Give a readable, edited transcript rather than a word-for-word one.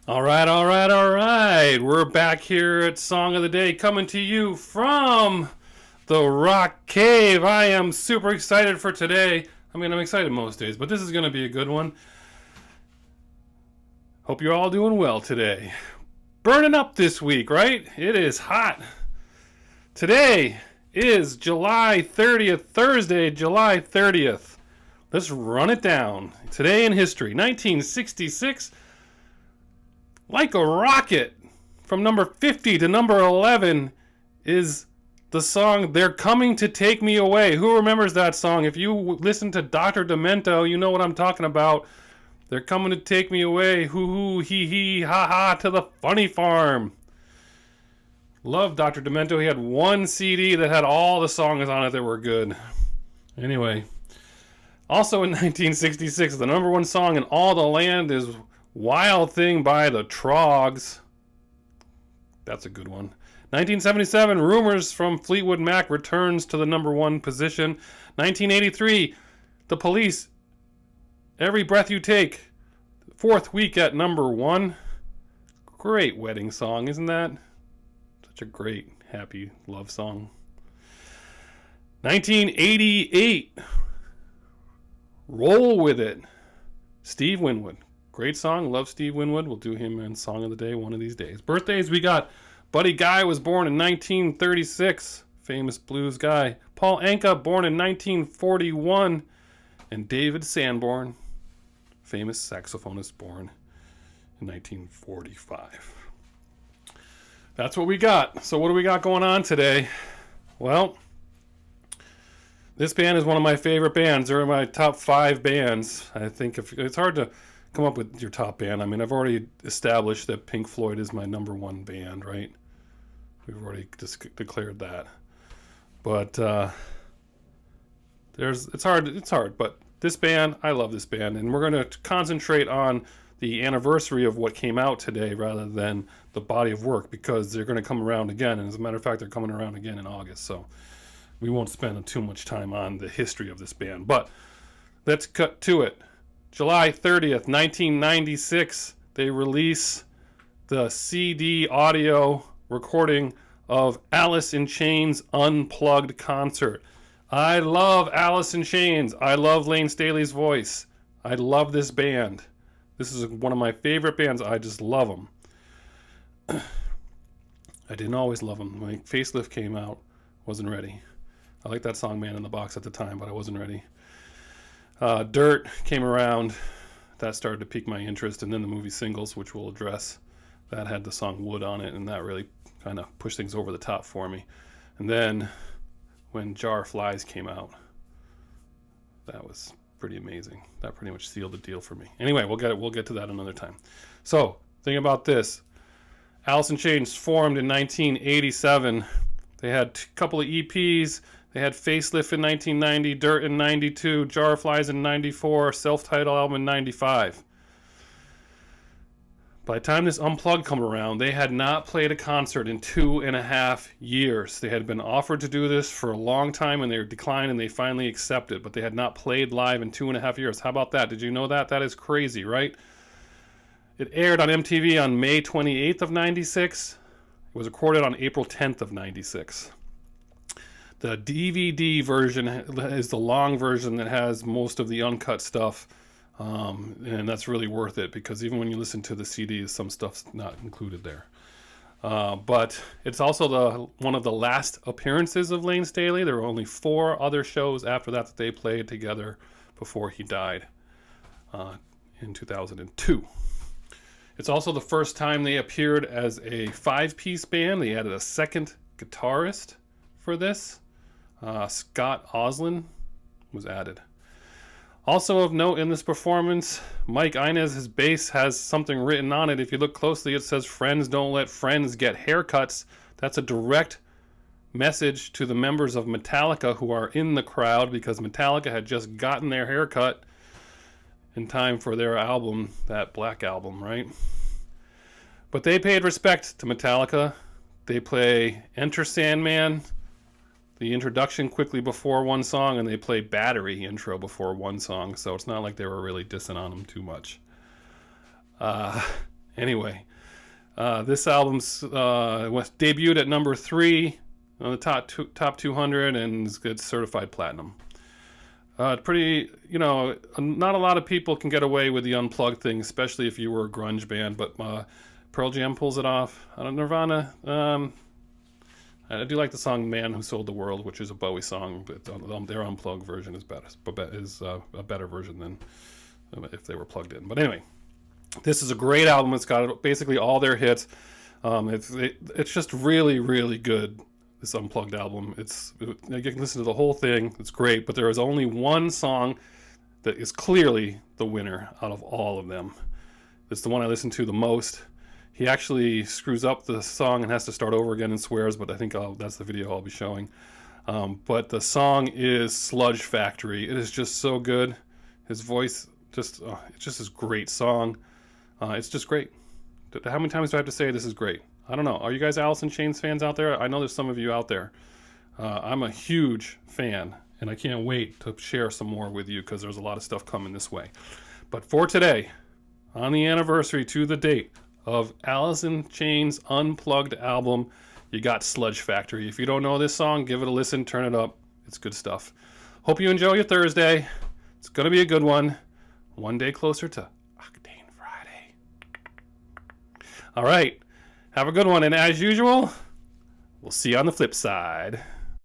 All right, all right, all right. We're back here at Song of the Day, coming to you from the Rock Cave. I am super excited for today. I mean, I'm excited most days, but this is going to be a good one. Hope you're all doing well today. Burning up this week, right? It is hot. Today is July 30th, Thursday, July 30th. Let's run it down. Today in history, 1966. Like a Rocket, from number 50 to number 11, is the song They're Coming to Take Me Away. Who remembers that song? If you listen to Dr. Demento, you know what I'm talking about. They're coming to take me away. Hoo hoo, hee hee, ha ha, to the funny farm. Love Dr. Demento. He had one CD that had all the songs on it that were good. Anyway, also in 1966, the number one song in all the land is Wild Thing by the Trogs. That's a good one. 1977, Rumors from Fleetwood Mac returns to the number one position. 1983, The Police, Every Breath You Take, fourth week at number one. Great wedding song, isn't that? Such a great, happy love song. 1988, Roll With It, Steve Winwood. Great song. Love Steve Winwood. We'll do him in Song of the Day one of these days. Birthdays, we got Buddy Guy was born in 1936. Famous blues guy. Paul Anka, born in 1941. And David Sanborn, famous saxophonist, born in 1945. That's what we got. So what do we got going on today? Well, this band is one of my favorite bands. They're in my top 5 bands. I think if it's hard to come up with your top band. I mean, I've already established that Pink Floyd is my number one band, right? We've already declared that. But it's hard. But this band, I love this band, and we're going to concentrate on the anniversary of what came out today rather than the body of work, because they're going to come around again. And as a matter of fact, they're coming around again in August. So we won't spend too much time on the history of this band. But let's cut to it. July 30th, 1996, they release the CD audio recording of Alice in Chains' Unplugged concert. I love Alice in Chains. I love Lane Staley's voice. I love this band. This is one of my favorite bands. I just love them. I didn't always love them. When Facelift came out, wasn't ready. I liked that song Man in the Box at the time, but I wasn't ready. Dirt came around. That started to pique my interest. And then the movie Singles, which we'll address, that had the song Wood on it, and that really kind of pushed things over the top for me. And then when Jar Flies came out, that was pretty amazing. That pretty much sealed the deal for me. Anyway, we'll get to that another time. So, think about this. Alice in Chains formed in 1987. They had a couple of EPs. They had Facelift in 1990, Dirt in 92, Jar Flies in 94, self-titled album in 95. By the time this Unplugged come around, they had not played a concert in 2.5 years. They had been offered to do this for a long time, and they declined, and they finally accepted. But they had not played live in 2.5 years. How about that? Did you know that? That is crazy, right? It aired on MTV on May 28th of 96. It was recorded on April 10th of 96. The DVD version is the long version that has most of the uncut stuff, and that's really worth it, because even when you listen to the CDs, some stuff's not included there. But it's also one of the last appearances of Lane Staley. There were only 4 other shows after that they played together before he died in 2002. It's also the first time they appeared as a 5-piece band. They added a second guitarist for this. Scott Oslin was added. Also of note in this performance, Mike Inez's bass has something written on it. If you look closely, it says, "Friends don't let friends get haircuts." That's a direct message to the members of Metallica who are in the crowd, because Metallica had just gotten their haircut in time for their album, that Black Album, right? But they paid respect to Metallica. They play Enter Sandman, the introduction quickly before one song, and they play Battery intro before one song, so it's not like they were really dissing on them too much. Anyway, this album's was debuted at number 3 on the top 200 and it's certified platinum. Pretty, not a lot of people can get away with the Unplugged thing, especially if you were a grunge band, but Pearl Jam pulls it off. Nirvana, I do like the song "Man Who Sold the World," which is a Bowie song, but their Unplugged version is a better version than if they were plugged in. But anyway, this is a great album. It's got basically all their hits. It's just really, really good. This Unplugged album. You can listen to the whole thing. It's great, but there is only one song that is clearly the winner out of all of them. It's the one I listen to the most. He actually screws up the song and has to start over again and swears, but I think that's the video I'll be showing. But the song is Sludge Factory. It is just so good. His voice it's just this great song. It's just great. How many times do I have to say this is great? I don't know. Are you guys Alice in Chains fans out there? I know there's some of you out there. I'm a huge fan, and I can't wait to share some more with you because there's a lot of stuff coming this way. But for today, on the anniversary to the date of Alice in Chains' Unplugged album, you got Sludge Factory. If you don't know this song, give it a listen, turn it up. It's good stuff. Hope you enjoy your Thursday. It's going to be a good one. One day closer to Octane Friday. All right. Have a good one, and as usual, we'll see you on the flip side.